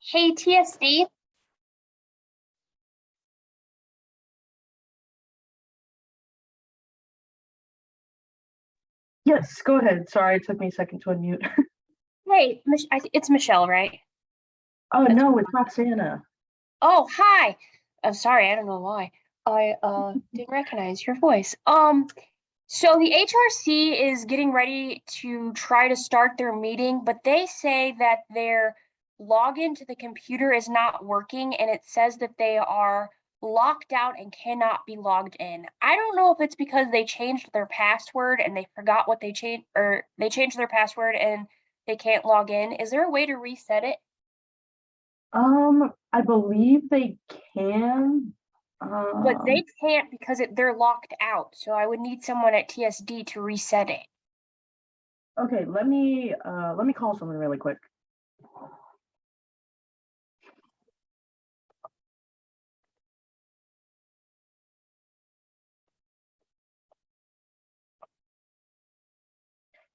Hey, TSD. Yes, go ahead. Sorry, it took me a second to unmute. Hey, it's Michelle, right? Oh That's no, it's Roxana. Oh, hi. I'm sorry, I don't know why. I didn't recognize your voice. So the HRC is getting ready to try to start their meeting, but they say that their login to the computer is not working and it says that they are locked out and cannot be logged in. I don't know if it's because they changed their password and they forgot what they changed, or they changed their password and they can't log in. Is there a way to reset it? I believe they can. But Um, they can't because they're locked out. So I would need someone at TSD to reset it. okay, let me call someone really quick.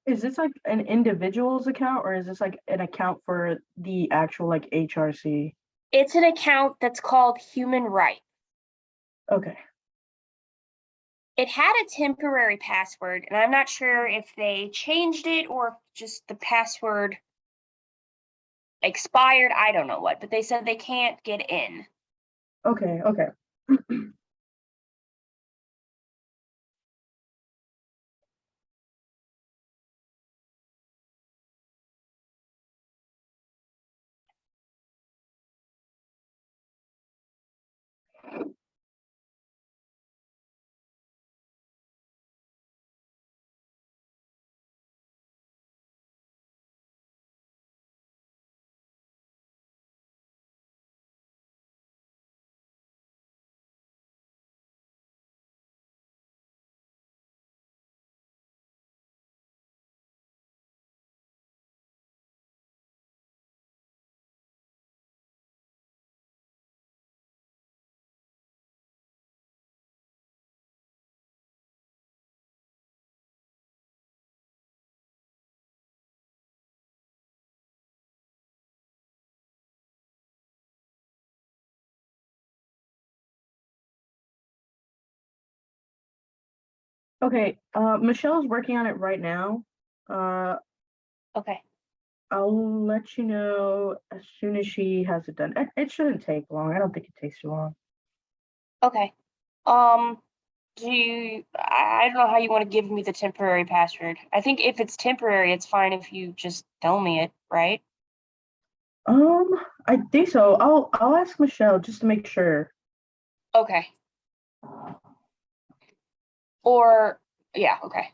Is this like an individual's account or is this like an account for the actual like HRC? It's an account that's called Human Right. Okay. It had a temporary password, and I'm not sure if they changed it or if just the password expired. I don't know what, but they said they can't get in. Okay, okay. Okay, Michelle's working on it right now. Uh, Okay. I'll let you know as soon as she has it done. It shouldn't take long. I don't think it takes too long. Okay. Um, I don't know how you want to give me the temporary password. I think if it's temporary, it's fine if you just tell me it, right? Um, I think so. I'll ask Michelle just to make sure. Okay. Or, yeah, okay.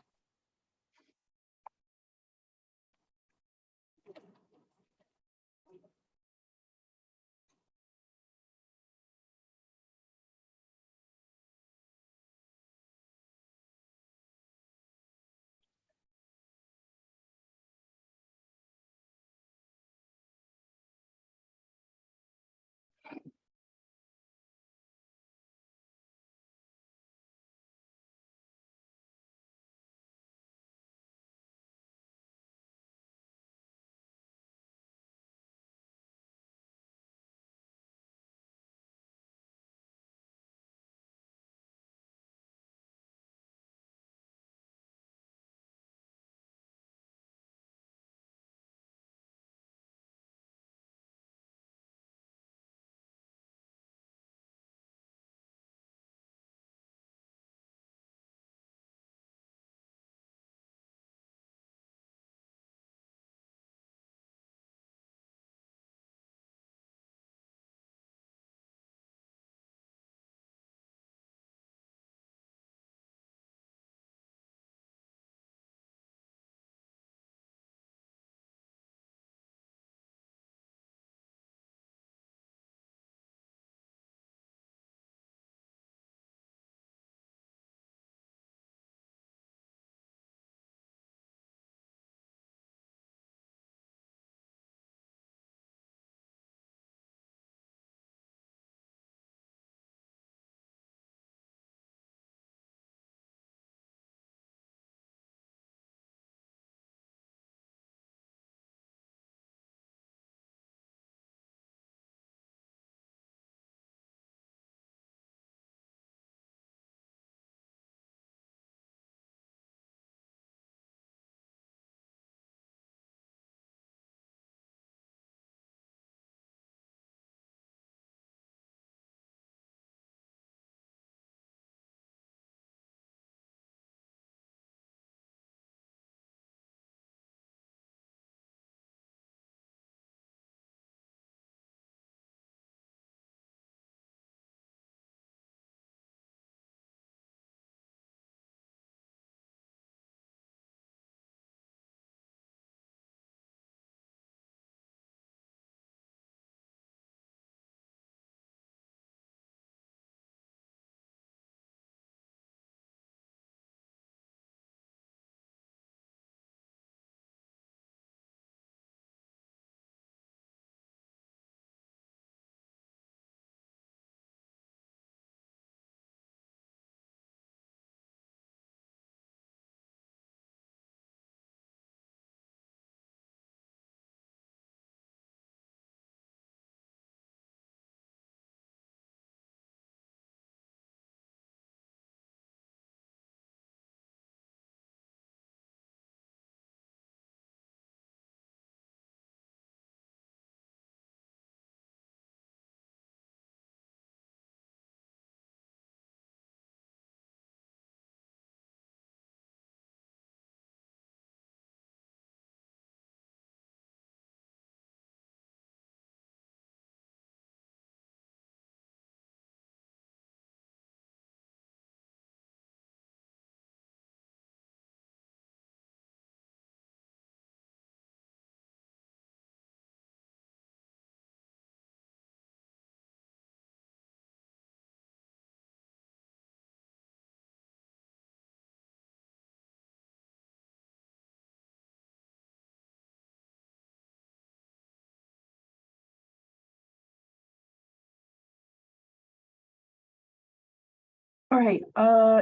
All right,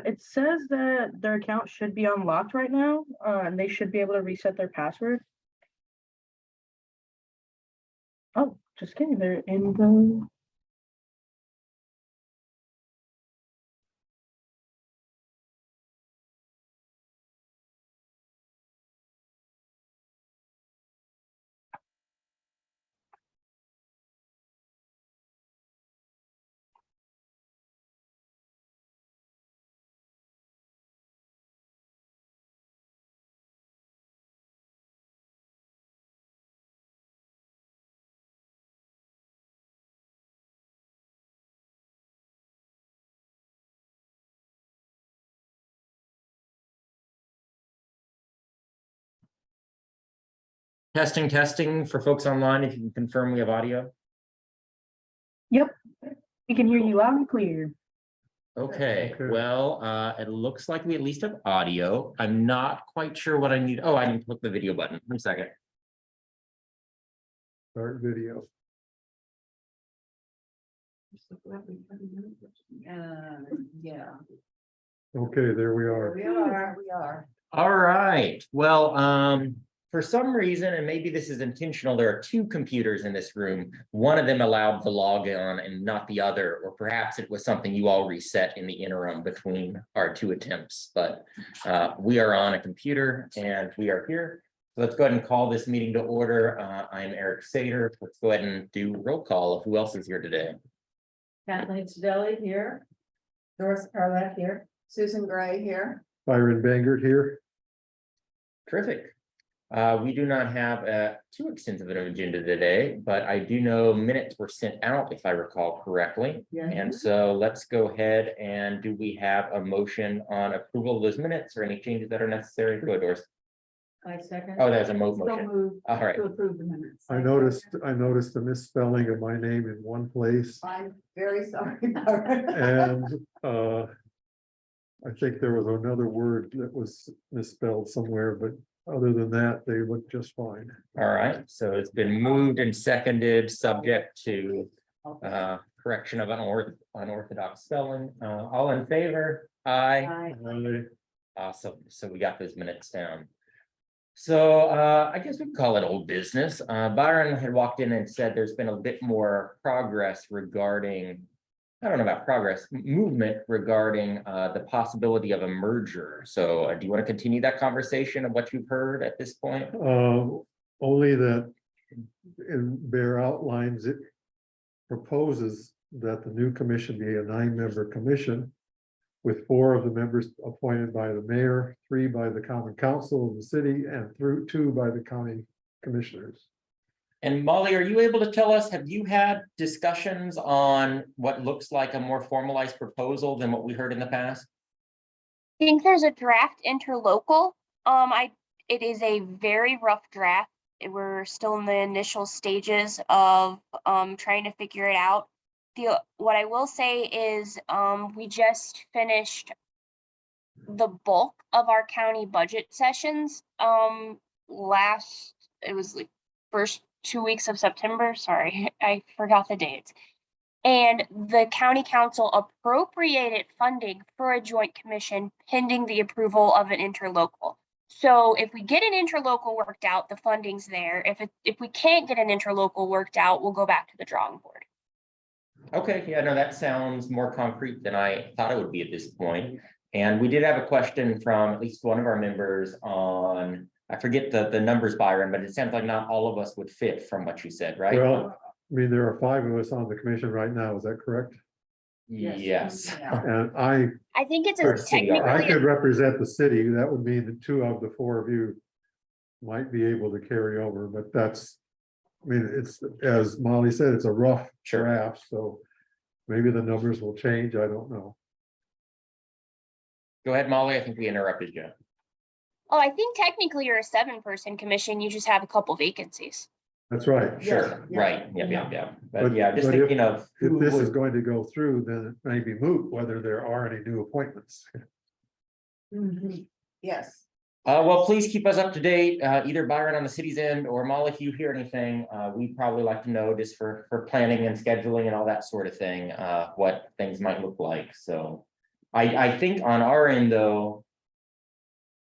it says that their account should be unlocked right now, and they should be able to reset their password. Oh, just kidding, they're in the. Testing for folks online, if you can confirm we have audio. Yep, we can hear you loud and clear. Okay, Okay. well, it looks like we at least have audio. I'm not quite sure what I need. Oh, I need to click the video button. 1 second. Start video. Yeah. Okay, there we are. We are. All right, well, for some reason, and maybe this is intentional, there are 2 computers in this room. One of them allowed the log on and not the other, or perhaps it was something you all reset in the interim between our 2 attempts, but we are on a computer and we are here. So let's go ahead and call this meeting to order. I'm Eric Sater. Let's go ahead and do roll call of who else is here today. Kathleen Sedeli here. Doris Carlett here. Susan Gray here. Byron Bangert here. Terrific. We do not have too extensive an agenda today, but I do know minutes were sent out, if I recall correctly. Yeah. And so let's go ahead and do we have a motion on approval of those minutes or any changes that are necessary? Go ahead, Doris. I second. Oh, there's a motion. Move All right. to approve the minutes. I noticed a misspelling of my name in one place. I'm very sorry about it. And I think there was another word that was misspelled somewhere, but other than that, they look just fine. All right, so it's been moved and seconded, subject to correction of unorthodox spelling. All in favor? Aye. Aye. Awesome. So we got those minutes down. So I guess we call it old business. Byron had walked in and said there's been a bit more progress regarding, I don't know about progress, movement regarding the possibility of a merger. So do you want to continue that conversation of what you've heard at this point? Only that in bare outlines, it proposes that the new commission be a 9-member commission, with 4 of the members appointed by the mayor, 3 by the common council of the city, and 2 by the county commissioners. And Molly, are you able to tell us, have you had discussions on what looks like a more formalized proposal than what we heard in the past? I think there's a draft interlocal. It is a very rough draft. We're still in the initial stages of trying to figure it out. What I will say is we just finished the bulk of our county budget sessions it was like first 2 weeks of September. Sorry, I forgot the dates. And the county council appropriated funding for a joint commission pending the approval of an interlocal. So if we get an interlocal worked out, the funding's there. If we can't get an interlocal worked out, we'll go back to the drawing board. Okay, yeah, no, that sounds more concrete than I thought it would be at this point. And we did have a question from at least one of our members on, I forget the numbers, Byron, but it sounds like not all of us would fit from what you said, right? Well, I mean, there are 5 of us on the commission right now, is that correct? Yes. Yeah. And I think it's Or city, technically could represent the city. That would mean that 2 of the 4 of you might be able to carry over, but that's, I mean, it's, as Molly said, it's a rough Sure. draft, so maybe the numbers will change. I don't know. Go ahead, Molly. I think we interrupted you. Oh, I think technically you're a 7-person commission. You just have a couple vacancies. That's right. Sure, yeah. right. Yeah. But But- yeah, just but if- thinking of who If this is would, going to go through, then it may be moot whether there are any new appointments. Mhm. Yes. well, please keep us up to date, either Byron on the city's end or Molly, if you hear anything, we'd probably like to know just for planning and scheduling and all that sort of thing, what things might look like. So I think on our end, though,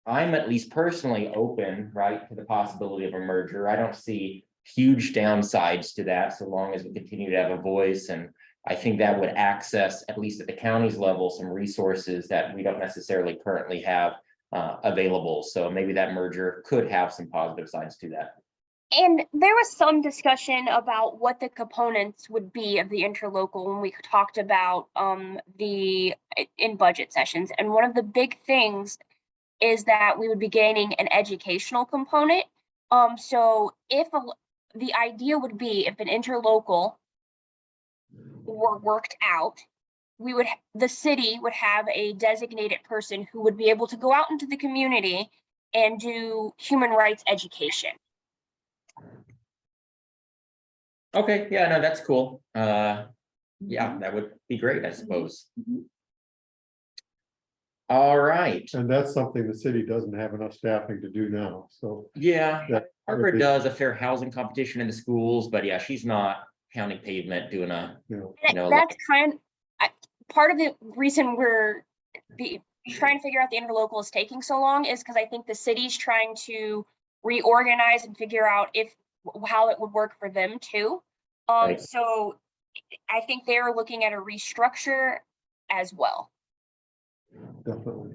I'm at least personally open, right, to the possibility of a merger. I don't see huge downsides to that, so long as we continue to have a voice. And I think that would access, at least at the county's level, some resources that we don't necessarily currently have available. So maybe that merger could have some positive sides to that. And there was some discussion about what the components would be of the interlocal when we talked about in budget sessions. And one of the big things is that we would be gaining an educational component. So the idea would be if an interlocal were worked out, the city would have a designated person who would be able to go out into the community and do human rights education. Okay, yeah, no, that's cool. Yeah, that would be great, I suppose. All right, And that's something the city doesn't have enough staffing to do now, so. yeah, that would Harvard be, does a fair housing competition in the schools, but yeah, she's not pounding pavement doing you know, No, That's part of the reason we're trying to figure out the interlocal is taking so long is because I think the city's trying to reorganize and figure out how it would work for them too. Right. So I think they're looking at a restructure as well. definitely.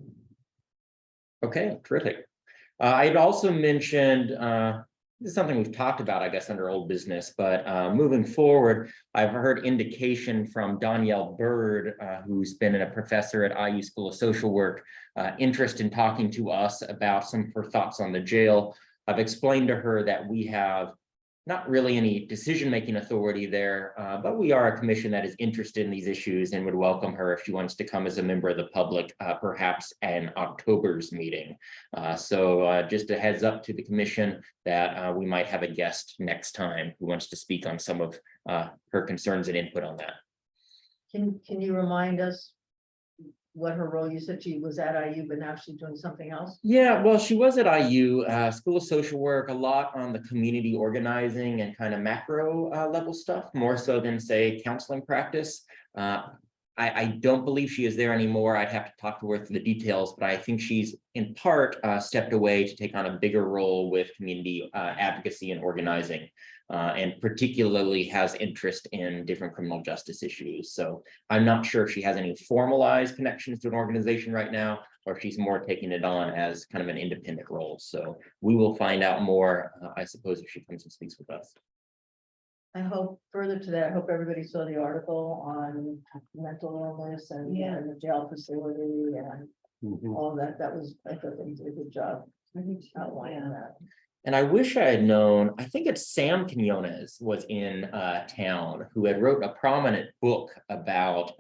Okay, terrific. I'd also mentioned, this is something we've talked about, I guess, under old business, but moving forward, I've heard indication from Danielle Bird, who's been a professor at IU School of Social Work, interest in talking to us about some of her thoughts on the jail. I've explained to her that we have not really any decision-making authority there, but we are a commission that is interested in these issues and would welcome her if she wants to come as a member of the public, perhaps in October's meeting. So just a heads up to the commission that we might have a guest next time who wants to speak on some of her concerns and input on that. Can you remind us what her role? You said she was at IU, but now she's doing something else? Yeah, well, she was at IU, School of Social Work, a lot on the community organizing and kind of macro level stuff, more so than, say, counseling practice. I don't believe she is there anymore. I'd have to talk to her through the details, but I think she's in part stepped away to take on a bigger role with community advocacy and organizing. And particularly has interest in different criminal justice issues. So I'm not sure if she has any formalized connections to an organization right now, or if she's more taking it on as kind of an independent role. So we will find out more, I suppose, if she comes and speaks with us. I hope further to that, I hope everybody saw the article on mental illness and the jail facility and Mhm. all that. That was, I thought they did a good job outlining that. And I wish I had known, I think it's Sam Quinones was in town who had wrote a prominent book about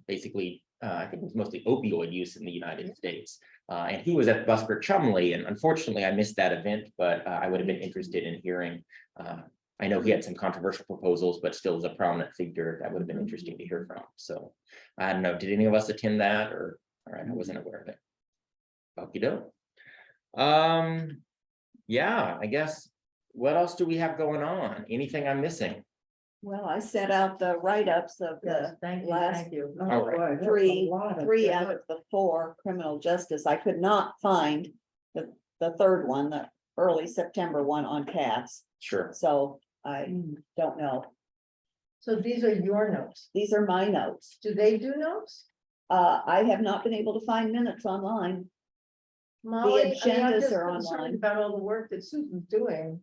basically, I think it was mostly opioid use in the United States. And he was at Busker Chumley, and unfortunately I missed that event, but I would have been interested in hearing. I know he had some controversial proposals, but still is a prominent figure that would have been interesting to hear from. So I don't know, did any of us attend that, or, all right, I wasn't aware of it. Okie doke. Yeah, I guess, what else do we have going on? Anything I'm missing? Well, I set out the write-ups of Yes, the thank you, last thank you. All right. three out of the 4 criminal justice. I could not find the third one, the early September one on cats. Sure. So I don't know. So these are your notes. These are my notes. Do they do notes? I have not been able to find minutes online. Molly, I mean, I'm agendas just are concerned online. about all the work that Susan's doing.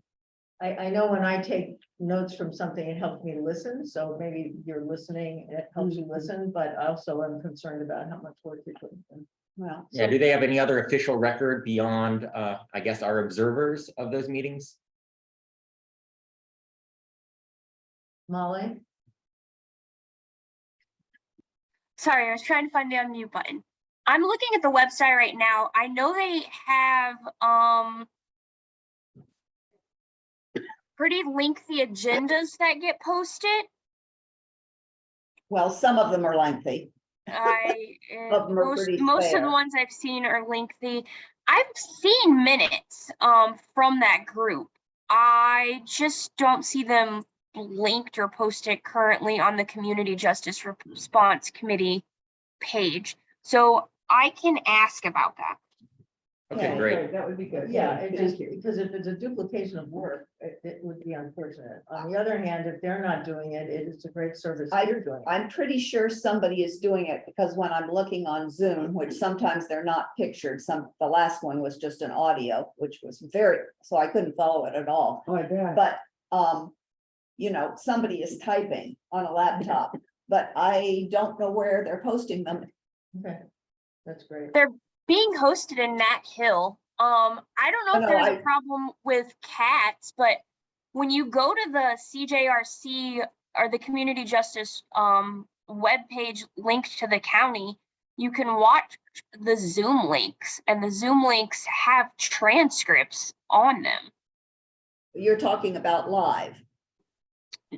I know when I take notes from something, it helps me listen, so maybe you're listening, it helps you listen, but also I'm concerned about how much work you're putting in. Well, Yeah, do they have any other official record beyond, I guess, our observers of those meetings? Molly? Sorry, I was trying to find the unmute button. I'm looking at the website right now. I know they have pretty lengthy agendas that get posted. well, some of them are lengthy. Of them are pretty Most of the spare. ones I've seen are lengthy. I've seen minutes from that group. I just don't see them linked or posted currently on the Community Justice Response Committee page. So I can ask about that. Okay, Yeah, great. That would be good. Yeah, Hey, it thank just, you. because if it's a duplication of work, it would be unfortunate. On the other hand, if they're not doing it, it is a great service you're doing. I'm pretty sure somebody is doing it because when I'm looking on Zoom, which sometimes they're not pictured, the last one was just an audio, which was so I couldn't follow it at all. Oh, I bet. But, somebody is typing on a laptop, but I don't know where they're posting them. Okay, that's great. Being hosted in Matt Hill, I don't know if No, there's I- a problem with cats, but when you go to the CJRC or the Community Justice webpage linked to the county, you can watch the Zoom links, and the Zoom links have transcripts on them. You're talking about live.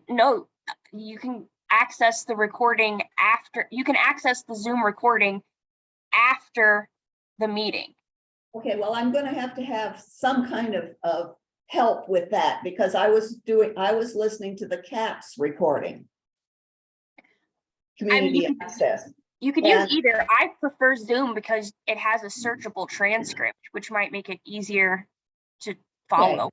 No, you can access the recording after, you can access the Zoom recording after the meeting. Okay, well, I'm gonna have some kind of help with that because I was listening to the CATS recording. Community you access. You could And- use either. I prefer Zoom because it has a searchable transcript, which might make it easier to follow.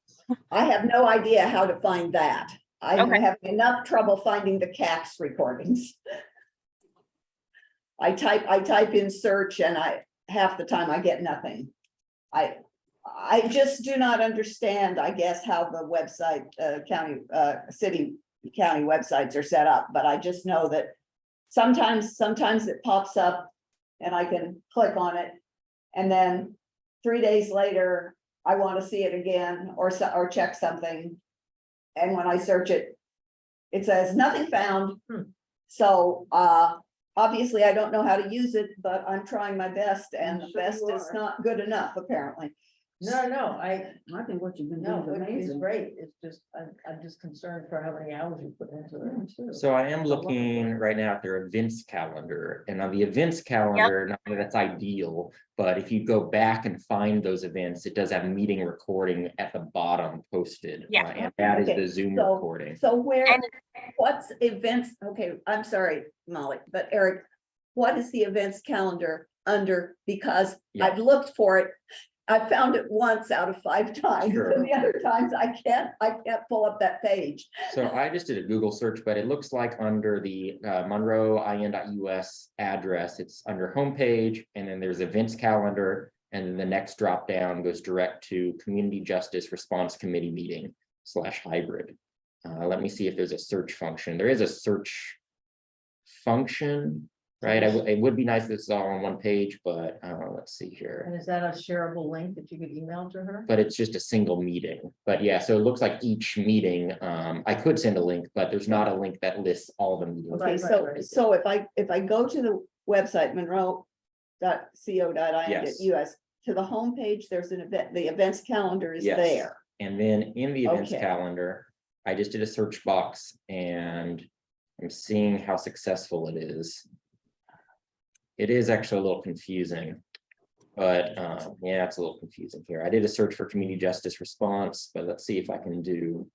I have no idea how to find that. I'm Okay. having enough trouble finding the CATS recordings. I type in search and half the time I get nothing. I just do not understand, I guess, how the website, county websites are set up, but I just know that sometimes it pops up and I can click on it. And then 3 days later, I want to see it again or check something. And when I search it, it says nothing found. So, obviously I don't know how to use it, but I'm trying my best and the Sure best you is are. not good enough, apparently. No, I think what you've been no, doing is it's amazing. great. It's just, I'm just concerned for how many hours you put into it. So I am looking right now at their events calendar, and on the events calendar, not that that's ideal, but if you go back and find those events, it does have meeting recording at the bottom posted. Yeah. And that is Okay, the Zoom so- recording. So where, And- what's events? Okay, I'm sorry, Molly, but Eric, what is the events calendar under? Because Yeah. I've looked for it. I found it once out of 5 times, Sure. and the other times I can't pull up that page. So I just did a Google search, but it looks like under the Monroe.in.us address, it's under homepage, and then there's events calendar, and then the next drop down goes direct to Community Justice Response Committee meeting /hybrid. Let me see if there's a search function. There is a search function, right? It would be nice if it's all on one page, but let's see here. And is that a shareable link that you could email to her? But it's just a single meeting. But yeah, so it looks like each meeting, I could send a link, but there's not a link that lists all the meetings. Okay, Right. so if I go to the website, monroe.co.in.us, to the homepage, there's an event, the events calendar is Yes. there. And then in the events Okay. calendar, I just did a search box and I'm seeing how successful it is. It is actually a little confusing, but yeah, it's a little confusing here. I did a search for community justice response, but let's see if I can do.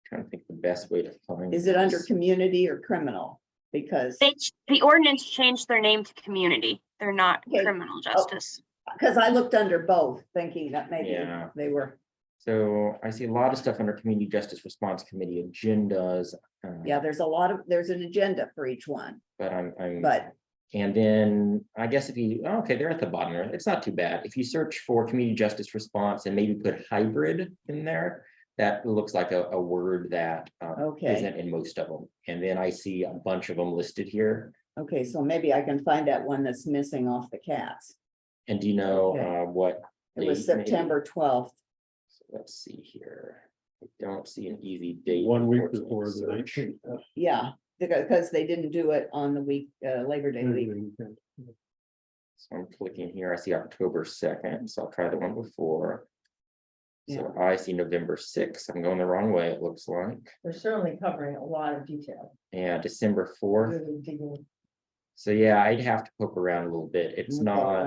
Trying to think the best way to find. Is it under this. community or criminal? Because, The ordinance changed their name to community. They're not Okay. criminal justice. I looked under both, thinking that maybe Yeah. they were, So I see a lot of stuff under community justice response committee agendas. yeah, there's an agenda for each one, But I'm. but And then I guess if you, okay, they're at the bottom there. It's not too bad. If you search for community justice response and maybe put hybrid in there, that looks like a word that Okay. isn't in most of them. And then I see a bunch of them listed here. okay, so maybe I can find that one that's missing off the cats. And do you know Okay. what? It was date maybe? September 12th. So let's see here. I don't see an easy date. 1 week unfortunately, before to the search. 19th. Yeah, because they didn't do it on the week, Labor Day week. So I'm clicking here. I see October 2nd, so I'll try the one before. So I see November 6th. I'm going the wrong way, it looks like. They're certainly covering a lot of detail. Yeah, December 4th. Really digging. So yeah, I'd have to poke around a little bit. It's Okay, not,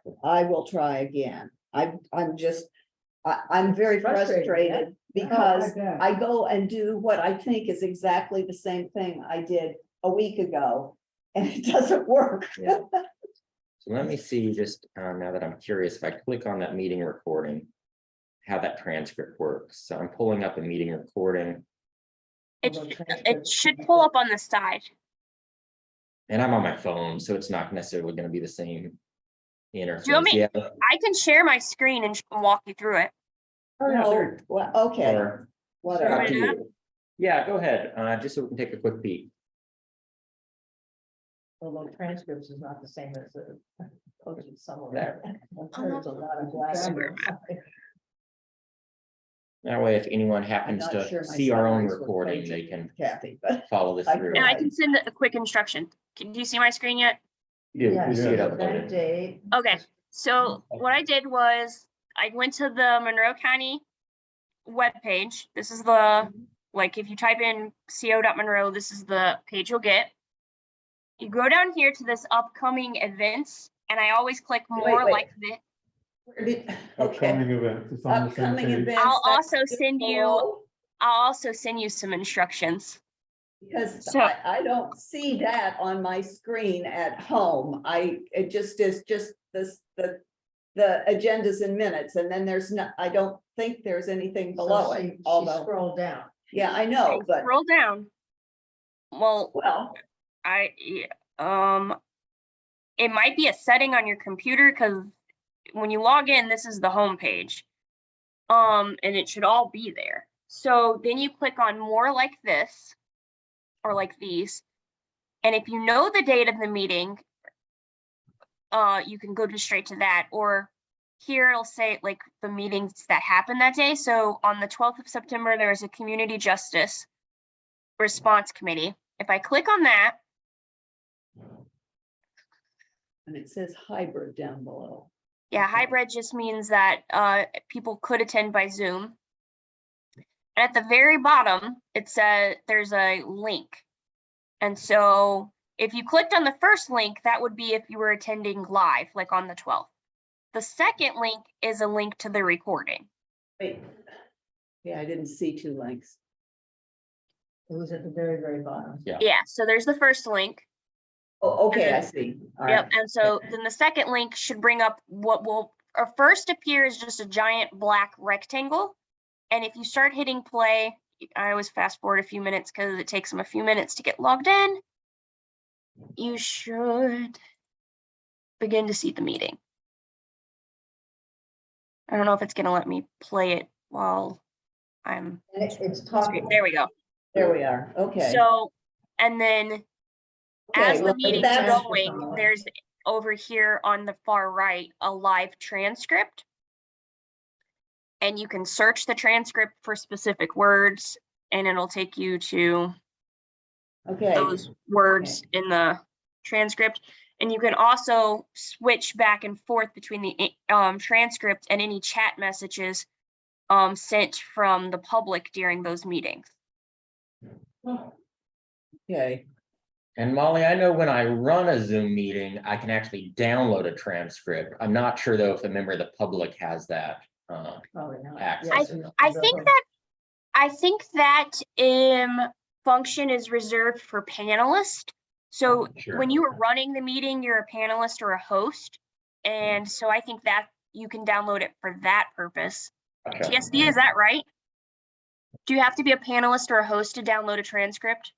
Well, I will try again. I'm just, I'm very Frustrating, yeah. frustrated because I go and do what I think is exactly the same thing I did a week ago. And it doesn't work. Yeah. So let me see, just now that I'm curious, if I click on that meeting recording, how that transcript works. So I'm pulling up a meeting recording It should pull up on the side. and I'm on my phone, so it's not necessarily going to be the same interface. you want me- Yeah, I can share my screen and walk you through it. Oh, well, okay, or whatever. up to do that? you. Yeah, go ahead, just so we can take a quick peek. Although transcripts is not the same as the posted summary. There. There's a lot of blasphemy. That way, if anyone happens not to sure my see our own salaries were recording, paid they to can Kathy, but follow this I through. And I Right. can send a quick instruction. Do you see my screen yet? You Yeah, we see it Yeah. event uploaded. date. Okay, so what I did was I went to the Monroe County webpage. This is the, like, if you type in co.monroe, this is the page you'll get. You go down here to this upcoming events, and I always click more wait. like this. where did, Upcoming okay. event, it's on the same Upcoming page. events. I'll that's also just send you- below, I'll also send you some instructions. Because So- I don't see that on my screen at home. It just is just this, the agendas and minutes, and then there's not, I don't think there's anything below So it, she although, scrolled down. yeah, I know, Okay, but, scroll down. Well, well, it might be a setting on your computer because when you log in, this is the home page. And it should all be there. So then you click on more like this or like these. And if you know the date of the meeting, you can go just straight to that. Or here it'll say like the meetings that happened that day. So on the 12th of September, there was a community justice response committee. If I click on that, and it says hybrid down below. yeah, Okay. hybrid just means that people could attend by Zoom. And at the very bottom, it says there's a link. And so if you clicked on the first link, that would be if you were attending live, like on the 12th. The second link is a link to the recording. Wait, yeah, I didn't see two links. It was at the very, very bottom. Yeah. Yeah, so there's the first link. Oh, okay, I then- see. All Yep, right. and so then the second link should bring up what will first appear is just a giant black rectangle. And if you start hitting play, I always fast forward a few minutes because it takes them a few minutes to get logged in. You should begin to see the meeting. I don't know if it's gonna let me play it while I'm, And it's talking. there we go. There we are, okay. So, and then as Okay, the well, meeting's that's- going, there's over here on the far right, a live transcript. And you can search the transcript for specific words and it'll take you to Okay, those words in the transcript. And you can also switch back and forth between the transcript and any chat messages sent from the public during those meetings. okay, And Molly, I know when I run a Zoom meeting, I can actually download a transcript. I'm not sure though if a member of the public has that. Probably not. Access. Yes, I think that function is reserved for panelists. So Sure. when you are running the meeting, you're a panelist or a host. And so I think that you can download it for that purpose. Okay. TSD, is that right? Do you have to be a panelist or a host to download a transcript?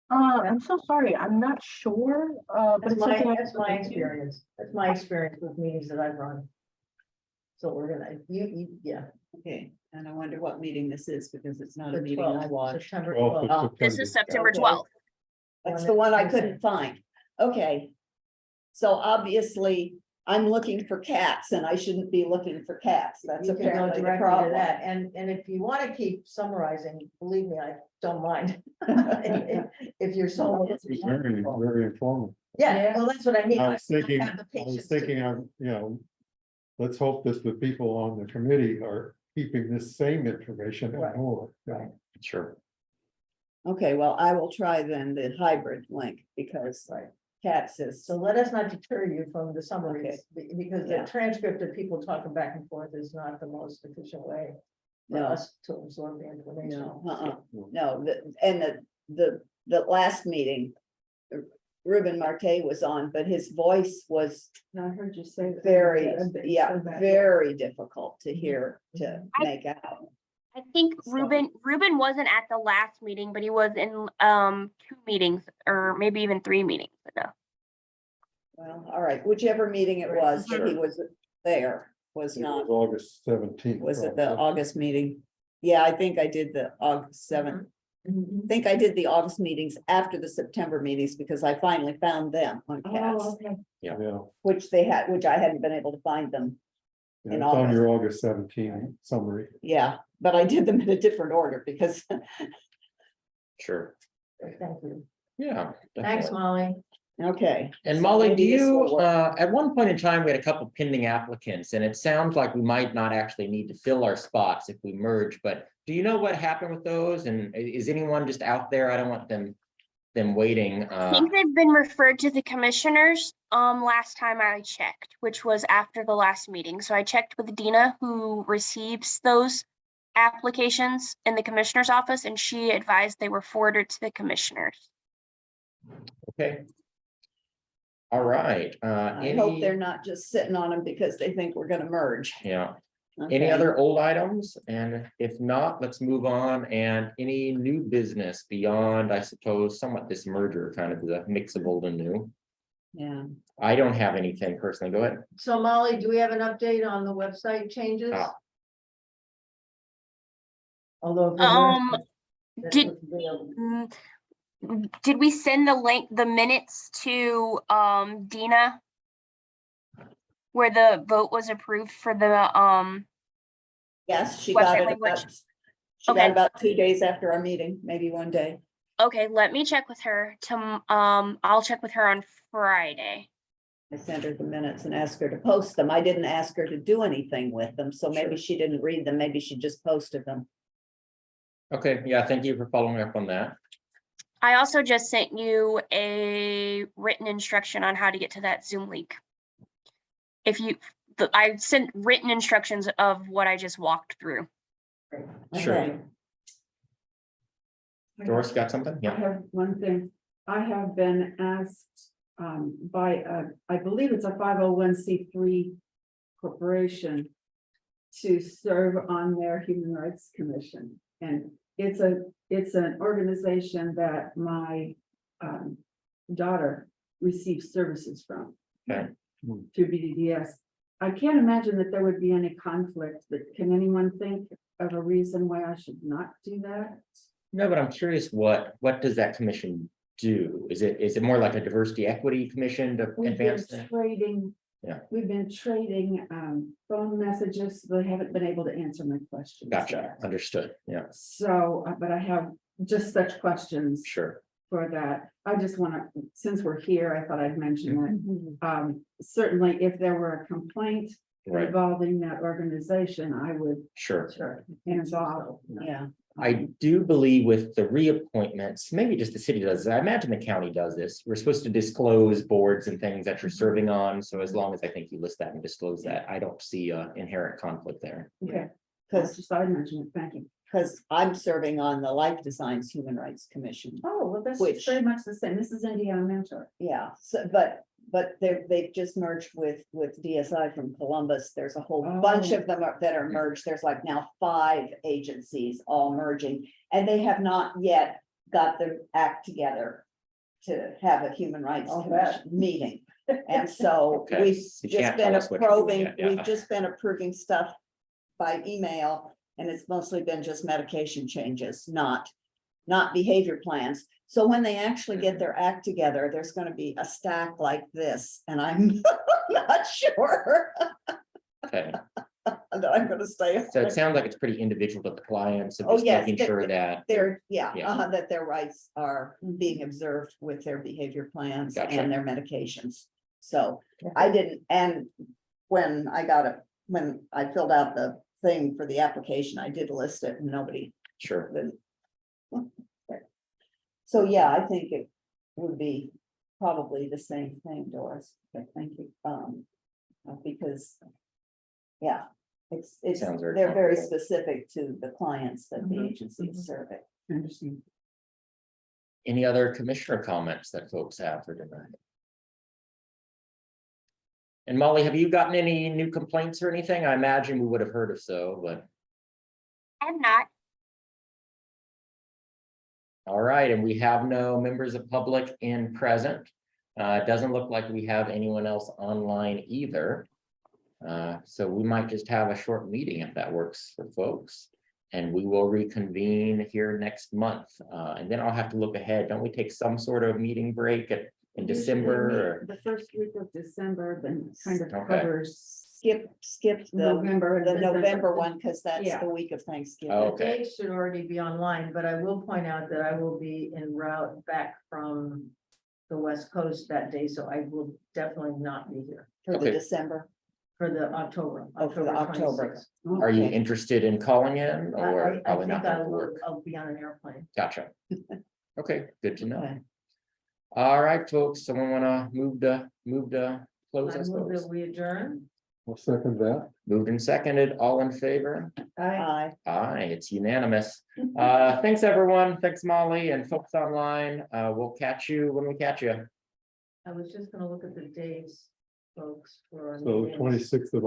I'm so sorry, I'm not sure, but That's it's something. I that's can my look into. experience. That's my experience with meetings that I've run. So we're gonna, yeah. okay, and I wonder what meeting this is, because it's not the a meeting I 12th, watched. September 12th 12th. of This is September Okay. 12th. That's the one I couldn't find, okay. So obviously, I'm looking for cats, and I shouldn't be looking for cats, that's You can go apparently the directly to problem. that, and if you want to keep summarizing, believe me, I don't mind. If you're so. It's very, very informative. Yeah, well, that's what I mean. I was thinking, have the I was patience to- thinking, let's hope that the people on the committee are keeping this same information Right. and more. Right. Sure. Okay, well, I will try then the hybrid link, because Katz is. So let us not deter you from the summaries, because Yeah. the transcript of people talking back and forth is not the most efficient way for No. us to absorb the information. No, the last meeting, Ruben Marte was on, but his voice was I heard you say. very, very difficult to hear, to I- make out. I think So- Ruben wasn't at the last meeting, but he was in 2 meetings or maybe even 3 meetings ago. Well, all right, whichever meeting it was that he was there was It not, was August 17th. was it the probably. August meeting? Yeah, I think I did the August 7th. I think I did the August meetings after the September meetings because I finally found them on Cats, okay. Yeah, which I hadn't been able to find them. yeah, In it's on your August 17 summary. Yeah, but I did them in a different order because Sure, Thank you. yeah. Thanks, definitely. Molly. okay. And So Molly, do maybe this will you, work. at one point in time, we had a couple pending applicants, and it sounds like we might not actually need to fill our spots if we merge, but do you know what happened with those? And is anyone just out there? I don't want them waiting. I think they've been referred to the commissioners last time I checked, which was after the last meeting. So I checked with Dina, who receives those applications in the commissioner's office, and she advised they were forwarded to the commissioners. Okay. All right, I hope any, they're not just sitting on them because they think we're gonna merge. yeah, any Okay. other old items? And if not, let's move on. And any new business beyond, I suppose, somewhat this merger, kind of the mix of old and new? Yeah, I don't have anything personally. Go ahead. So Molly, do we have an update on the website changes? Ah. Although. Did- Did we send the minutes to Dina? Where the vote was approved for the yes, she got Website it language. about, she got Okay. about 2 days after our meeting, maybe one day. okay, let me check with her I'll check with her on Friday. I sent her the minutes and asked her to post them. I didn't ask her to do anything with them, so maybe she didn't read them, maybe she just posted them. Okay, yeah, thank you for following up on that. I also just sent you a written instruction on how to get to that Zoom link. I sent written instructions of what I just walked through. Sure. Okay. Doris, got something? I Yeah, have one thing. I have been asked by I believe it's a 501c3 corporation to serve on their Human Rights Commission. And it's an organization that my daughter receives services from. Okay. Through BDDS. I can't imagine that there would be any conflict, but can anyone think of a reason why I should not do that? no, but I'm curious, what does that commission do? Is it more like a diversity equity commission to We've been advance that? trading. Yeah. We've been trading phone messages. They haven't been able to answer my questions. Gotcha, yet. understood, yeah, So, but I have just such questions sure, for that. I just want to, since we're here, I thought I'd mention Mm-hmm. that. Certainly, if there were a complaint right, involving that organization, I would sure. involve. Yeah, I do believe with the reappointments, maybe just the city does, I imagine the county does this. We're supposed to disclose boards and things that you're serving on, so as long as I think you list that and disclose that, I don't see a inherent conflict there. Okay, because that's just I mentioned it. Thank you. I'm serving on the Life Designs Human Rights Commission. Oh, well, that's Which- very much the same. This is Indiana Mentor. Yeah, so, but they've just merged with DSI from Columbus. There's a whole bunch Oh. of them that are merged. There's like now 5 agencies all merging. And they have not yet got their act together to have a human rights I'll commission meeting. And so Okay, we've you just can't tell been us what you're doing approving, yet, yeah. we've just been approving stuff by email. And it's mostly been just medication changes, not behavior plans. So when they actually get their act together, there's gonna be a stack like this, and I'm not sure Okay, that I'm gonna stay. so it sounds like it's pretty individual to the client, so Oh, just yes, making sure that, They're, Yeah. that their rights are being observed with their behavior plans Gotcha. and their medications. So I didn't, and when I filled out the thing for the application, I did list it and nobody sure, then. So, yeah, I think it would be probably the same thing, Doris, but thank you, because. Yeah, it's, Sounds very they're very comfortable. specific to the clients that the Mhm, agency is mhm. serving. I understand. Any other commissioner comments that folks have for tonight? And Molly, have you gotten any new complaints or anything? I imagine we would have heard of so, but, I'm not. all right, and we have no members of public in present. It doesn't look like we have anyone else online either. So we might just have a short meeting if that works for folks. And we will reconvene here next month. And then I'll have to look ahead. Don't we take some sort of meeting break in Usually December? meet or- The first week of December, then kind of Okay. covers Skip the November. and December. November one, because that's Yeah. the week of Thanksgiving. Oh. The Okay. dates should already be online, but I will point out that I will be en route back from the West Coast that day, so I will definitely not be here For the Okay. December. for the October. Oh, for the October. 26th. Are you Okay. interested in calling in or I probably think not? I Gonna will, work? I'll be on an airplane. Gotcha. Okay, good to know. Okay. All right, folks, someone wanna move to close I us, move folks? that we adjourn. I'll second that. Moved and seconded, all in favor? Aye. Aye, it's unanimous. Thanks, everyone. Thanks, Molly and folks online. We'll catch you when we catch you. I was just gonna look at the dates, folks, for. our So meetings. 26th of